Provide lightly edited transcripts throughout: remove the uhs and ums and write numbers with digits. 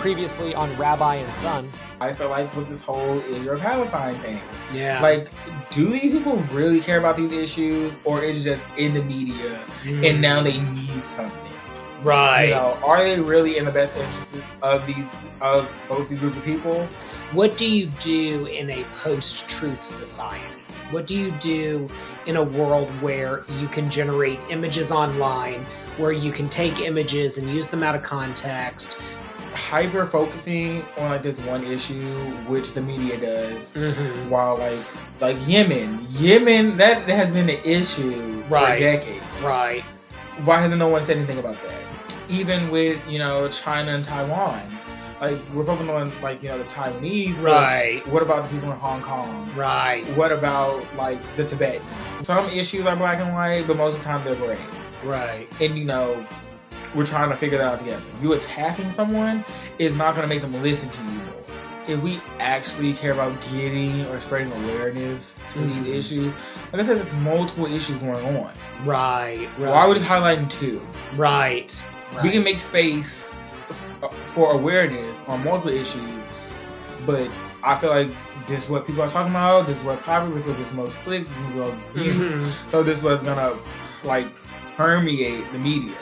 Previously on Rabbi and Son. I feel like with this whole Israel-Palestine thing. Yeah. Like, do these people really care about these issues, or is it just in the media and now they need something? Right. You know, are they really in the best interest of both these group of people? What do you do in a post-truth society? What do you do in a world where you can generate images online, where you can take images and use them out of context? Hyper focusing on like this one issue, which the media does, while like Yemen, that has been an issue for decades. Right. Why hasn't no one said anything about that? Even with China and Taiwan, like we're focusing on the Taiwanese. Right. What about the people in Hong Kong? Right. What about like the Tibetans? Some issues are black and white, but most of the time they're gray. Right. And we're trying to figure that out together. You attacking someone is not going to make them listen to you. If we actually care about getting or spreading awareness to these issues, like I said, there's multiple issues going on. Right. Why are we just highlighting two? Right. We can make space for awareness on multiple issues, but I feel like this is what people are talking about. This is what popular. This is what gets most clicks. This is what views. So this is what's gonna permeate the media.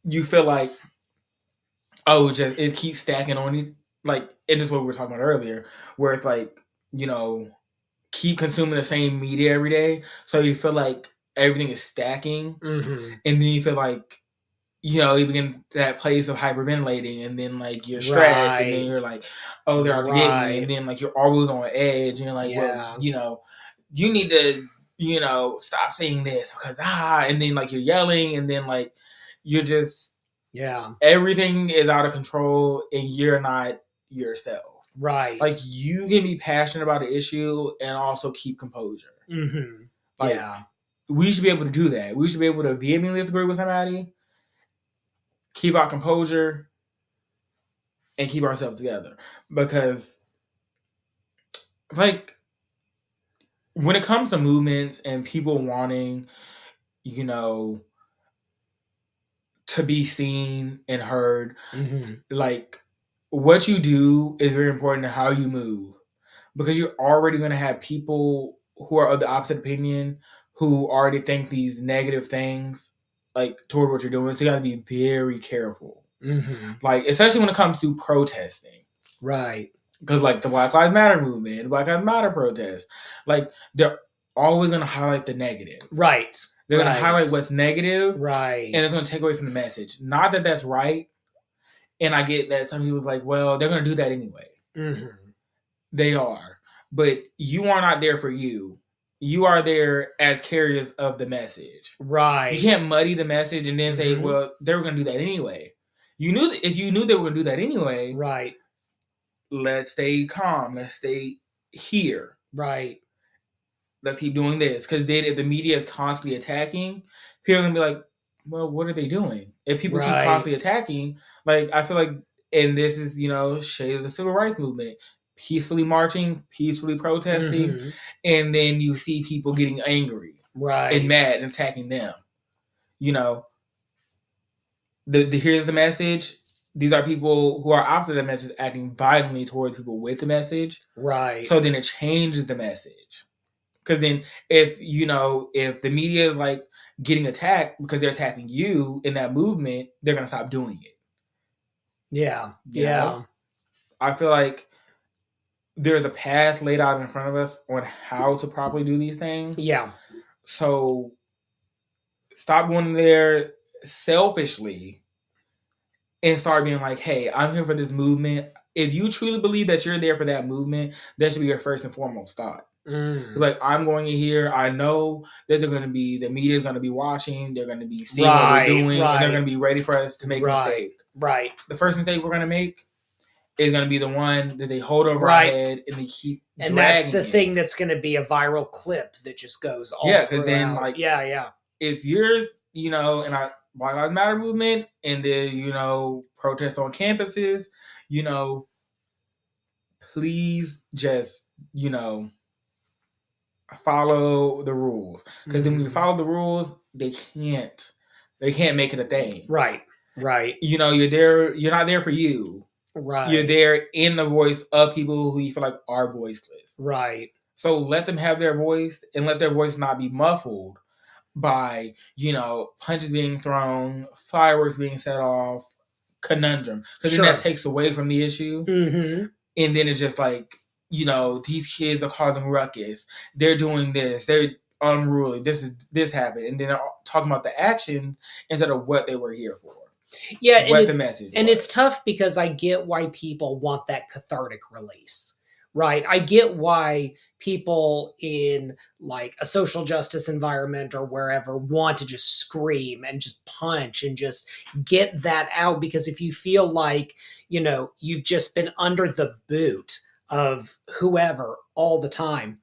You feel like, it keeps stacking on you. And this is what we were talking about earlier, where it's keep consuming the same media every day. So you feel like everything is stacking. And then you feel like, you begin that place of hyperventilating, and then you're stressed, and then you're like, oh, they're out to get me. And then you're always on edge, and you're like, well, you need to, stop saying this because, and then you're yelling, and then you're just, everything is out of control, and you're not yourself. Right. You can be passionate about an issue and also keep composure. We should be able to do that. We should be able to vehemently disagree with somebody, keep our composure, and keep ourselves together. Because, when it comes to movements and people wanting, to be seen and heard, what you do is very important to how you move, because you're already going to have people who are of the opposite opinion, who already think these negative things toward what you're doing. So you got to be very careful, especially when it comes to protesting, right? Because the Black Lives Matter movement, the Black Lives Matter protests, they're always going to highlight the negative, right? They're going to highlight what's negative, right? And it's going to take away from the message. Not that that's right. And I get that some people well, they're going to do that anyway. They are. But you are not there for you. You are there as carriers of the message. Right. You can't muddy the message and then say, well, they were going to do that anyway. If you knew they were going to do that anyway, right, let's stay calm. Let's stay here. Right. Let's keep doing this. Because then if the media is constantly attacking, people are going to be like, well, what are they doing? If people keep constantly attacking, I feel like, and this is, shade of the civil rights movement, peacefully marching, peacefully protesting, and then you see people getting angry, and mad and attacking them. Here's the message. These are people who are opposite of the message, acting violently towards people with the message. Right. So then it changes the message. Because then if the media is getting attacked because they're attacking you in that movement, they're going to stop doing it. Yeah. You know? I feel like there's a path laid out in front of us on how to properly do these things. Yeah. So stop going there selfishly and start being like, hey, I'm here for this movement. If you truly believe that you're there for that movement, that should be your first and foremost thought. I'm going in here. I know that the media is going to be watching. They're going to be seeing what we're doing, and they're going to be ready for us to make a mistake. Right. The first mistake we're going to make is going to be the one that they hold over our head and they keep dragging. And that's the thing that's going to be a viral clip that just goes all because then if you're in our Black Lives Matter movement and then protest on campuses, please just follow the rules, because then when you follow the rules, they can't They can't make it a thing. Right. You're there. You're not there for you. Right. You're there in the voice of people who you feel like are voiceless. Right. So let them have their voice, and let their voice not be muffled by, punches being thrown, fireworks being set off, conundrum. Because then that takes away from the issue. Mm-hmm. And then it's just like, these kids are causing ruckus. They're doing this. They're unruly. This happened. And then talking about the actions instead of what they were here for. Yeah. What the message and was. It's tough because I get why people want that cathartic release. Right. I get why people in like a social justice environment or wherever want to just scream and just punch and just get that out. Because if you feel like, you've just been under the boot of whoever all the time,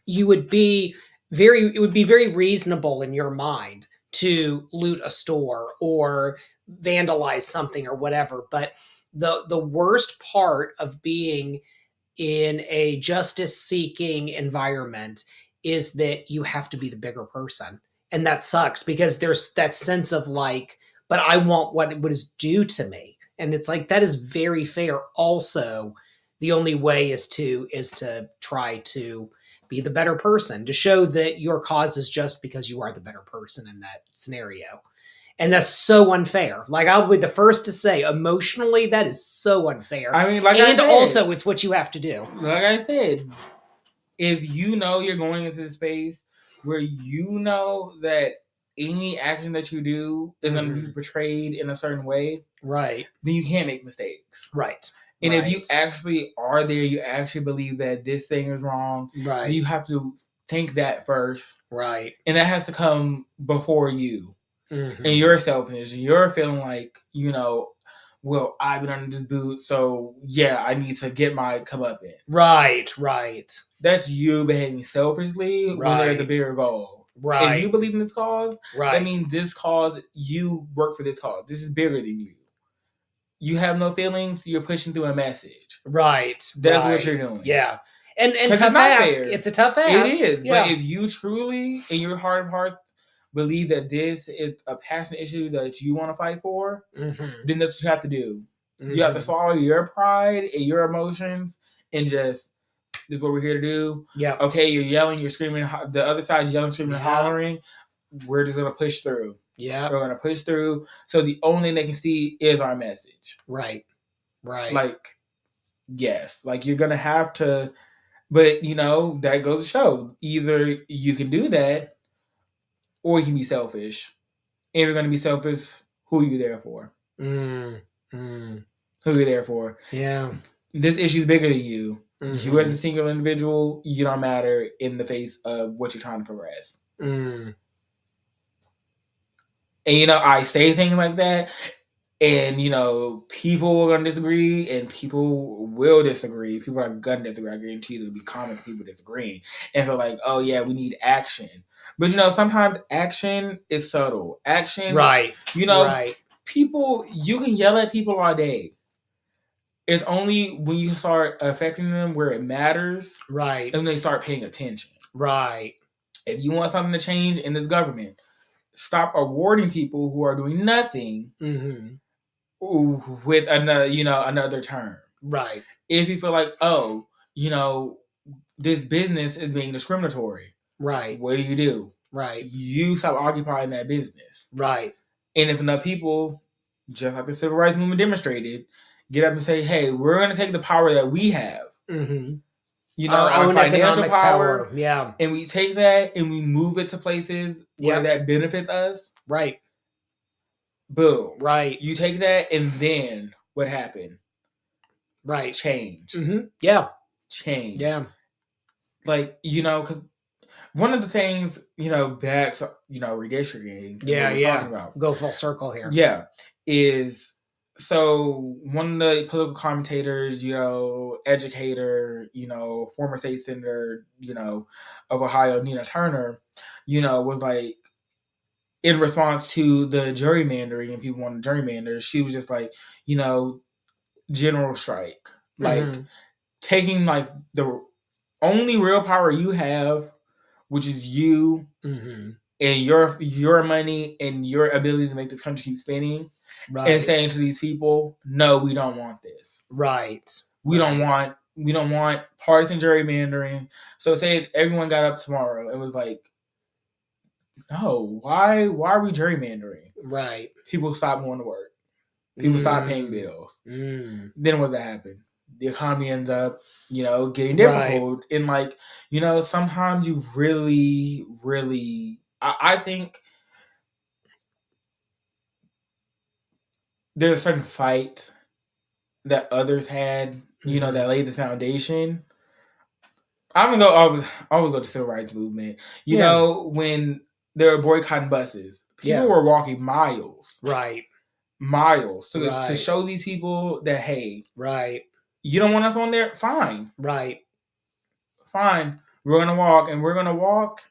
it would be very reasonable in your mind to loot a store or vandalize something or whatever. But the worst part of being in a justice seeking environment is that you have to be the bigger person. And that sucks because there's that sense of like, but I want what is due to me. And it's like, that is very fair. Also, the only way is to try to be the better person, to show that your cause is just because you are the better person in that scenario. And that's so unfair. Like, I'll be the first to say, emotionally, that is so unfair. I mean, also, it's what you have to do. Like I said, if you're going into the space where that any action that you do is going to be portrayed in a certain way, right, then you can't make mistakes. Right. And if you actually are there, you actually believe that this thing is wrong, right, you have to think that first. Right. And that has to come before you. Mm-hmm. And your selfishness, you're feeling like, well, I've been under this boot, so yeah, I need to get my comeuppance. Right. That's you behaving selfishly when there's a bigger goal. Right. If you believe in this cause, that means this cause, you work for this cause. This is bigger than you. You have no feelings, you're pushing through a message. Right. That's what you're doing. Yeah. And tough ask. It's a tough ask. It is. Yeah. But if you truly, in your heart of hearts, believe that this is a passionate issue that you want to fight for, then that's what you have to do. Mm-hmm. You have to swallow your pride and your emotions and just, this is what we're here to do. Yeah. Okay, you're yelling, you're screaming, the other side's yelling, screaming, and hollering. We're just going to push through. Yeah. We're going to push through. So the only thing they can see is our message. Right. Like, yes. Like, you're going to have to, but, that goes to show. Either you can do that, or you can be selfish. If you're going to be selfish, who are you there for? Who are you there for? Yeah. This issue is bigger than you. Mm-hmm. You as a single individual, you don't matter in the face of what you're trying to progress. And, I say things like that, and, people are going to disagree, and people will disagree. People are going to disagree. I guarantee you there'll be comments people disagreeing. And feel like, oh, yeah, we need action. But, sometimes action is subtle. Action, right. People, you can yell at people all day. It's only when you start affecting them where it matters. Right. And they start paying attention. Right. If you want something to change in this government, stop awarding people who are doing nothing with another term. Right. If you feel like, this business is being discriminatory. Right. What do? Right. You stop occupying that business. Right. And if enough people, just like the civil rights movement demonstrated, get up and say, hey, we're going to take the power that we have. Mm-hmm. Our financial power. Yeah. And we take that and we move it to places where that benefits us. Right. Boom. Right. You take that and then what happened? Right. Change. Mm-hmm. Yeah. Change. Yeah. Like, because one of the things, back to, redistricting. Yeah. About, go full circle here. Yeah. Is, so one of the political commentators, educator, former state senator, of Ohio, Nina Turner, was like, in response to the gerrymandering and people wanting to gerrymander, she was just like, general strike. Like, taking, like, the only real power you have, which is you, and your money and your ability to make this country keep spinning, and saying to these people, no, we don't want this. Right. We don't want partisan gerrymandering. So say if everyone got up tomorrow and was like, no, why are we gerrymandering? Right. People stop going to work. People stop paying bills. Then what that happen? The economy ends up, getting difficult. And like, sometimes you really, really, I think there's a certain fight that others had, that laid the foundation. I would go to the civil rights movement. When they were boycotting buses, people were walking miles. Right. Miles to show these people that, hey, you don't want us on there? Fine. Fine. We're going to walk, and we're going to walk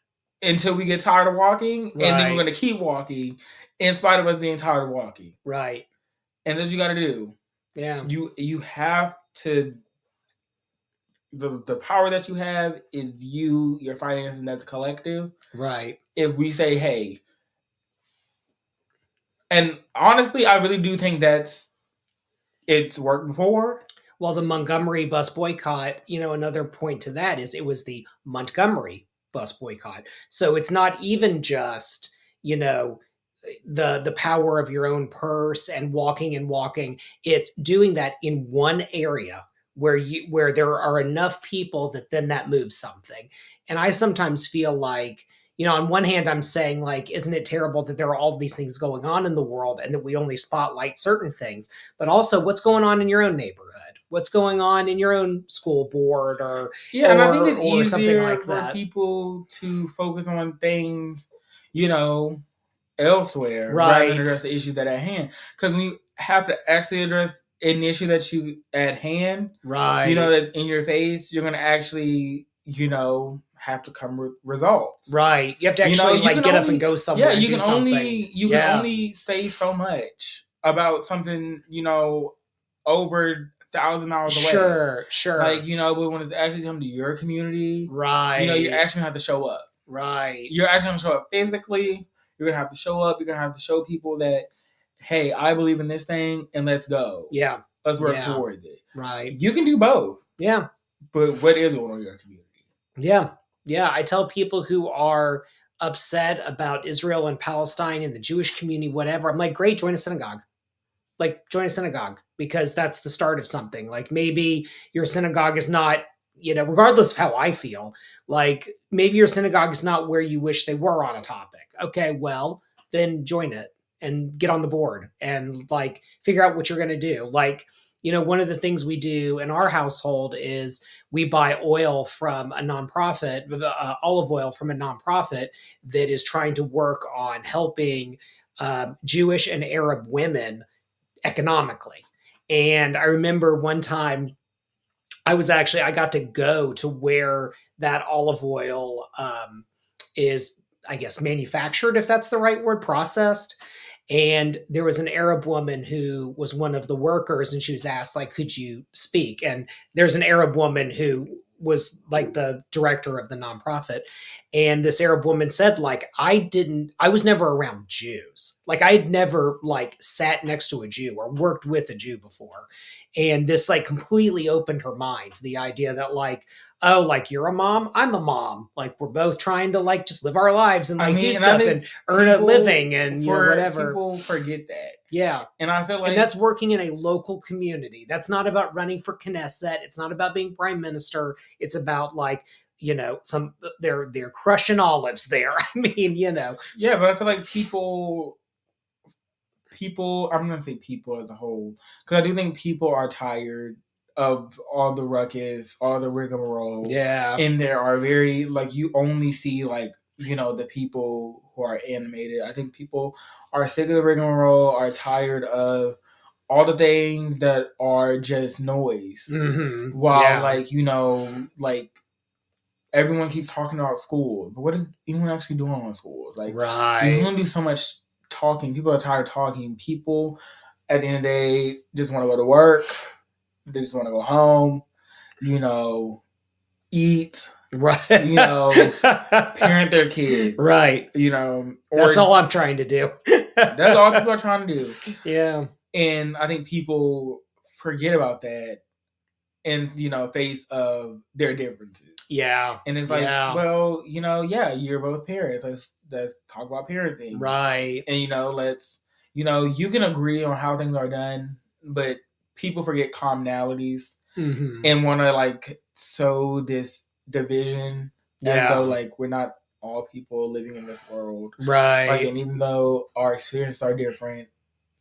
until we get tired of walking, and then we're going to keep walking in spite of us being tired of walking. Right. And that's what you got to do. Yeah. You have to, the power that you have is your finances, and that's collective. Right. If we say, hey, and honestly, I really do think it's worked before. Well, the Montgomery bus boycott, another point to that is it was the Montgomery bus boycott. So it's not even just, the power of your own purse and walking. It's doing that in one area where there are enough people that moves something. And I sometimes feel like, on one hand, I'm saying, like, isn't it terrible that there are all these things going on in the world and that we only spotlight certain things? But also, what's going on in your own neighborhood? What's going on in your own school board and I think it's or something like for that. people to focus on things, elsewhere rather than address the issue that at hand. Because when you have to actually address an issue that you at hand, that in your face, you're going to actually, have to come with results. Right. You have to actually get up and go somewhere. Yeah, you can only say so much about something, over 1,000 miles away. Sure. Like, but when it's actually coming to your community, right. You actually have to show up. Right. You're actually going to show up physically. You're going to have to show up. You're going to have to show people that, hey, I believe in this thing, and let's go. Yeah. Let's work towards it. Right. You can do both. Yeah. But what is going on in your community? Yeah. Yeah. I tell people who are upset about Israel and Palestine and the Jewish community, whatever, I'm like, great, join a synagogue. Like, join a synagogue, because that's the start of something. Like, maybe your synagogue is not, regardless of how I feel, like, maybe your synagogue is not where you wish they were on a topic. Okay, well, then join it and get on the board and, like, figure out what you're going to do. Like, one of the things we do in our household is we buy oil from a nonprofit, olive oil from a nonprofit that is trying to work on helping Jewish and Arab women economically. And I remember one time I got to go to where that olive oil is, I guess, manufactured, if that's the right word, processed. And there was an Arab woman who was one of the workers, and she was asked, like, could you speak? And there's an Arab woman who was like the director of the nonprofit. And this Arab woman said, like, I was never around Jews. Like, I'd never, like, sat next to a Jew or worked with a Jew before. And this, like, completely opened her mind to the idea that, like, oh, like, you're a mom, I'm a mom. Like, we're both trying to, like, just live our lives and, like, do stuff and earn a living and whatever. People forget that. Yeah. And I feel like... And that's working in a local community. That's not about running for Knesset. It's not about being prime minister. It's about, like, they're crushing olives there. I mean, Yeah, but I feel like people, I'm going to say people as a whole, because I do think people are tired of all the ruckus, all the rigmarole. Yeah. And there are very, like, you only see, like, the people who are animated. I think people are sick of the rigmarole, are tired of all the things that are just noise. Mm-hmm. While, like, everyone keeps talking about school. But what is anyone actually doing on school? Like, you only do so much talking. People are tired of talking. People, at the end of the day, just want to go to work. They just want to go home, eat, Right. Parent their kids. Right. Or that's all I'm trying to do. That's all people are trying to do. Yeah. And I think people forget about that in, face of their differences. Yeah. And it's like, well, you're both parents. Let's talk about parenting. Right. And, let's, you can agree on how things are done, but people forget commonalities and want to sow this division as though we're not all people living in this world. Right. And even though our experiences are different,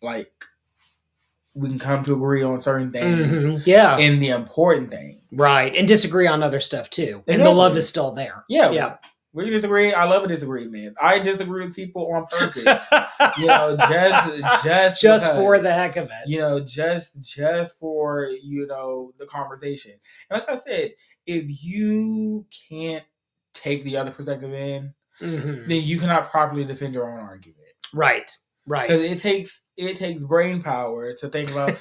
we can come to agree on certain things. Yeah. And the important things. Right. And disagree on other stuff too. Exactly. And the love is still there. Yeah. Yeah. We disagree. I love a disagreement. I disagree with people on purpose. Just for the heck of it. Just for, the conversation. And like I said, if you can't take the other perspective in, then you cannot properly defend your own argument. Right. Right. Because it takes brain power to think about,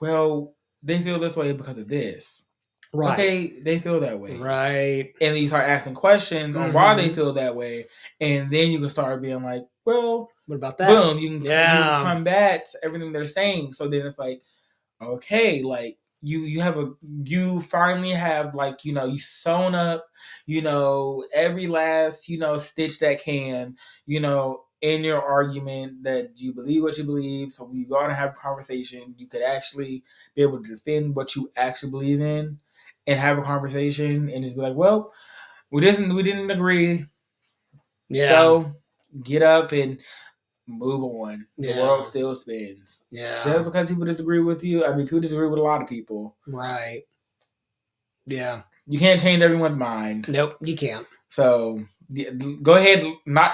well, they feel this way because of this. Right. Okay, they feel that way. Right. And then you start asking questions on why they feel that way. And then you can start being like, well, what about that? Boom, you can combat everything they're saying. So then it's like, okay, you finally have you sewn up, every last, stitch that can, in your argument that you believe what you believe. So when you go out and have a conversation, you could actually be able to defend what you actually believe in and have a conversation and just be like, well, we didn't agree. Yeah. So get up and move on. The world still spins. Yeah. Just because people disagree with you, people disagree with a lot of people. Right. Yeah. You can't change everyone's mind. Nope, you can't. So go ahead,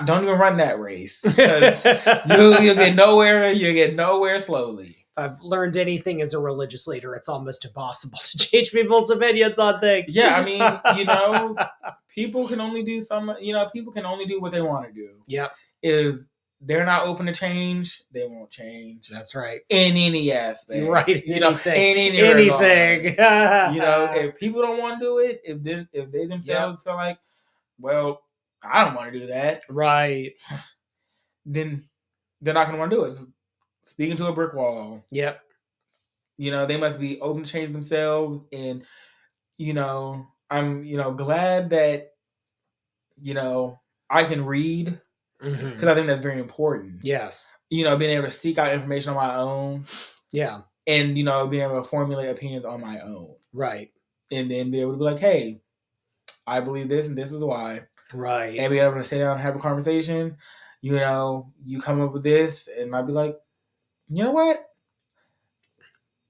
don't even run that race. Because you'll get nowhere. You'll get nowhere slowly. If I've learned anything as a religious leader, it's almost impossible to change people's opinions on things. Yeah, people can only do people can only do what they want to do. Yep. If they're not open to change, they won't change. That's right. In any aspect. Right. Anything. If people don't want to do it, if they themselves feel like, well, I don't want to do that. Right. Then they're not going to want to do it. Speaking to a brick wall. Yep. They must be open to change themselves. And, I'm, glad that, I can read. Because I think that's very important. Yes. Being able to seek out information on my own. Yeah. And, being able to formulate opinions on my own. Right. And then be able to be like, hey, I believe this and this is why. Right. And be able to sit down and have a conversation. You come up with this and I'd be like, you know what?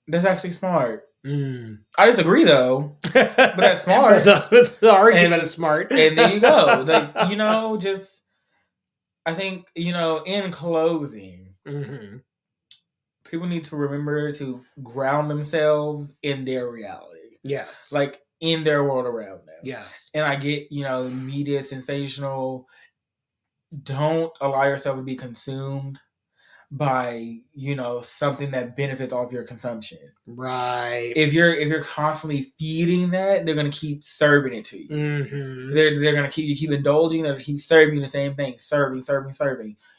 That's actually smart. I disagree though, but that's smart. the argument is smart. And there you go. Just, I think, in closing, people need to remember to ground themselves in their reality. Yes. In their world around them. Yes. And I get, media sensational. Don't allow yourself to be consumed by, something that benefits off your consumption. Right. If you're constantly feeding that, they're gonna keep serving it to you. They're gonna keep indulging, they're gonna keep serving you the same thing. Serving.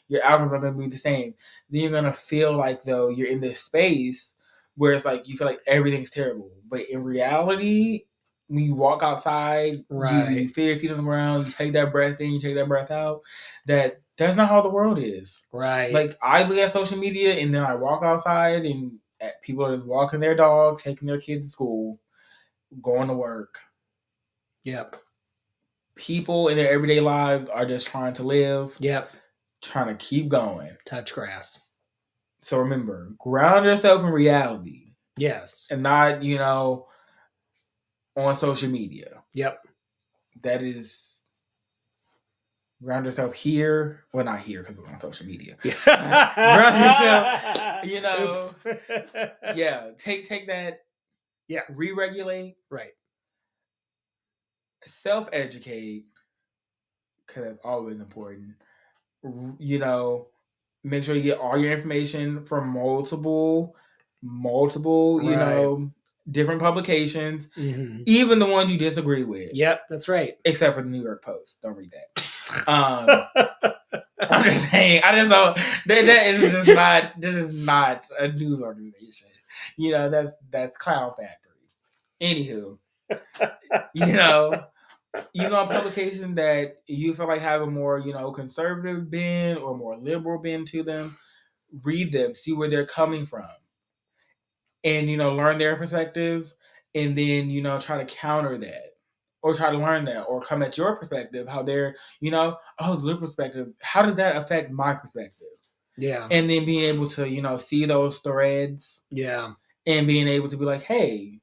Your algorithms are gonna be the same. Then you're gonna feel like though you're in this space where it's like you feel like everything's terrible. But in reality, when you walk outside, you feel your feet on the ground, you take that breath in, you take that breath out, that's not how the world is. Right. I look at social media and then I walk outside and people are just walking their dogs, taking their kids to school, going to work. Yep. People in their everyday lives are just trying to live. Yep. Trying to keep going. Touch grass. So remember, ground yourself in reality. Yes. And not, on social media. Yep. That is, ground yourself here. Well, not here because we're on social media. Ground yourself, yeah. Take that. Yeah. Re-regulate. Right. Self-educate. Because that's always important. Make sure you get all your information from multiple, different publications, Mm-hmm. even the ones you disagree with. Yep, that's right. Except for the New York Post. Don't read that. I'm just saying. I just know that is not a news organization. You know, that's Clown Factory. Anywho, you know, publications that you feel like have a more, conservative bent or more liberal bent to them, read them, see where they're coming from, and learn their perspectives, and then try to counter that, or try to learn that, or come at your perspective, how they're the liberal perspective, how does that affect my perspective? Yeah. And then being able to see those threads, yeah, and being able to be like, hey,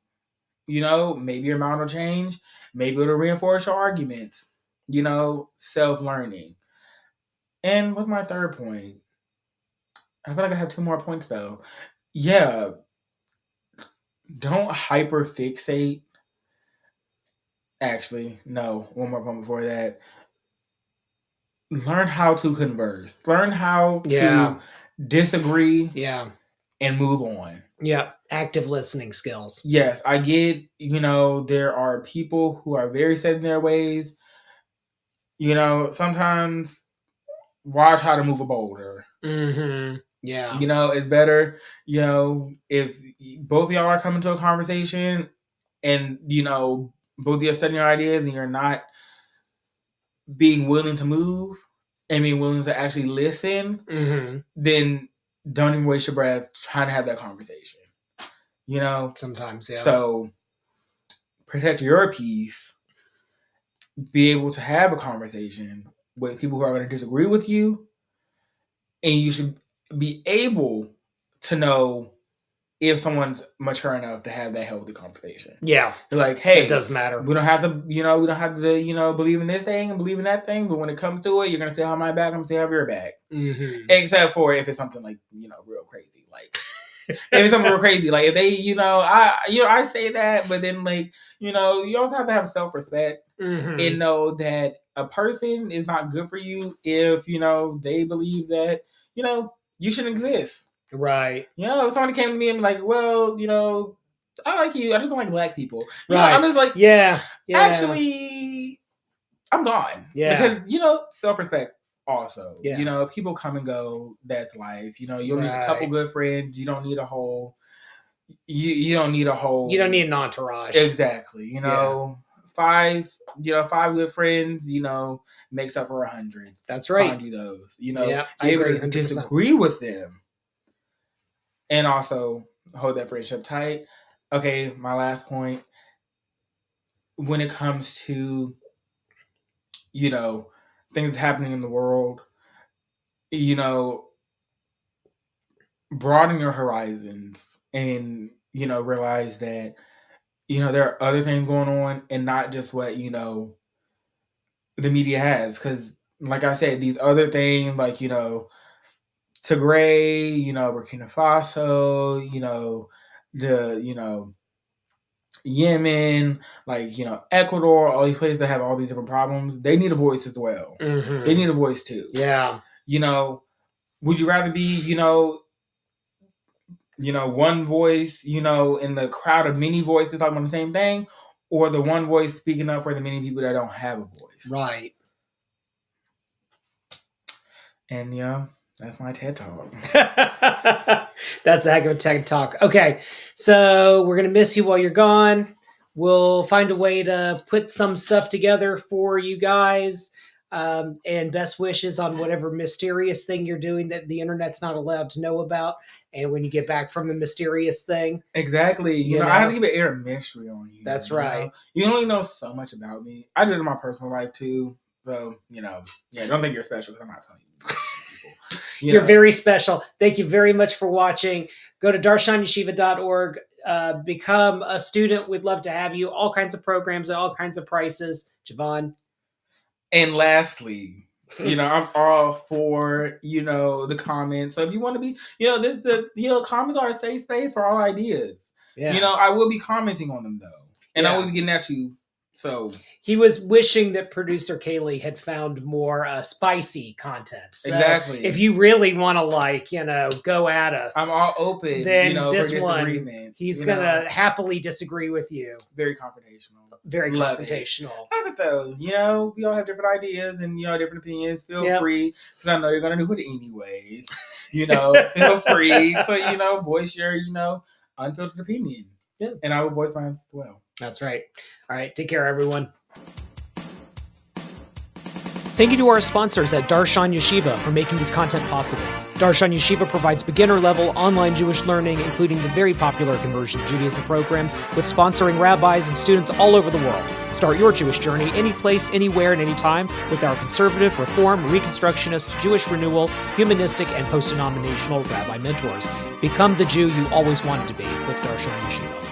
maybe your mind will change, maybe it'll reinforce your arguments, self-learning. And what's my third point? I feel like I have 2 more points though. Yeah, don't hyperfixate. Actually, no, one more point before that. Learn how to converse. Learn how to disagree. Yeah. And move on. Yeah, active listening skills. Yes, I get, there are people who are very set in their ways. Sometimes watch how to move a boulder. Mm-hmm. Yeah. It's better, if both of y'all are coming to a conversation and, both of you are studying your ideas and you're not being willing to move and being willing to actually listen, mm-hmm. then don't even waste your breath trying to have that conversation. Sometimes, yeah. So protect your peace. Be able to have a conversation with people who are going to disagree with you, and you should be able to know if someone's mature enough to have that healthy conversation. Yeah, they're like, hey, it does matter. We don't have to, believe in this thing and believe in that thing. But when it comes to it, you're gonna still have my back. I'm gonna still have your back. Mm-hmm. Except for if it's something like real crazy, like. If it's something real crazy, like if they, I say that, but then like, you also have to have self-respect and know that a person is not good for you if, they believe that, you shouldn't exist. Right. If somebody came to me and like, well, I like you, I just don't like black people. Right. I'm just like, yeah. Actually, I'm gone. Yeah. Because, self-respect. Also, yeah. People come and go. That's life. You'll need a couple good friends. You don't need a whole. You don't need a whole. You don't need an entourage. Exactly. 5. 5 good friends. Makes up for 100. That's right. Find you those. Yeah, be able to disagree with them, and also hold that friendship tight. Okay, my last point. When it comes to, things happening in the world, broaden your horizons and, realize that, there are other things going on and not just what, the media has. Because, like I said, these other things, like, Tigray, Burkina Faso, the, Yemen, like, Ecuador, all these places that have all these different problems, they need a voice as well. Mm-hmm. They need a voice too. Yeah. Would you rather be, one voice, in the crowd of many voices talking about the same thing, or the one voice speaking up for the many people that don't have a voice? Right. And, that's my TED Talk. That's a heck of a TED Talk. Okay, so we're going to miss you while you're gone. We'll find a way to put some stuff together for you guys. And best wishes on whatever mysterious thing you're doing that the internet's not allowed to know about. And when you get back from the mysterious thing. Exactly. You know, I have to keep an air of mystery on you. That's right. You only know so much about me. I do it in my personal life too. So, don't think you're special because I'm not telling you. You're very special. Thank you very much for watching. Go to darshanyeshiva.org. Become a student. We'd love to have you. All kinds of programs at all kinds of prices. Javon. And lastly, I'm all for, the comments. So if you want to be, comments are a safe space for all ideas. Yeah. I will be commenting on them though. And I will be getting at you So he was wishing that producer Kaylee had found more spicy content. So exactly. if you really want to, go at us, I'm all open. Then for this disagreement. he's gonna happily disagree with you. Very confrontational. Very Love confrontational. Love it though. We all have different ideas and different opinions. Feel free, because I know you're gonna do it anyway. Feel free to voice your unfiltered opinion. Yeah. And I will voice mine as well. That's right. All right. Take care, everyone. Thank you to our sponsors at Darshan Yeshiva for making this content possible. Darshan Yeshiva provides beginner-level online Jewish learning, including the very popular Conversion to Judaism program, with sponsoring rabbis and students all over the world. Start your Jewish journey any place, anywhere, and anytime with our conservative, reform, reconstructionist, Jewish renewal, humanistic, and post-denominational rabbi mentors. Become the Jew you always wanted to be with Darshan Yeshiva.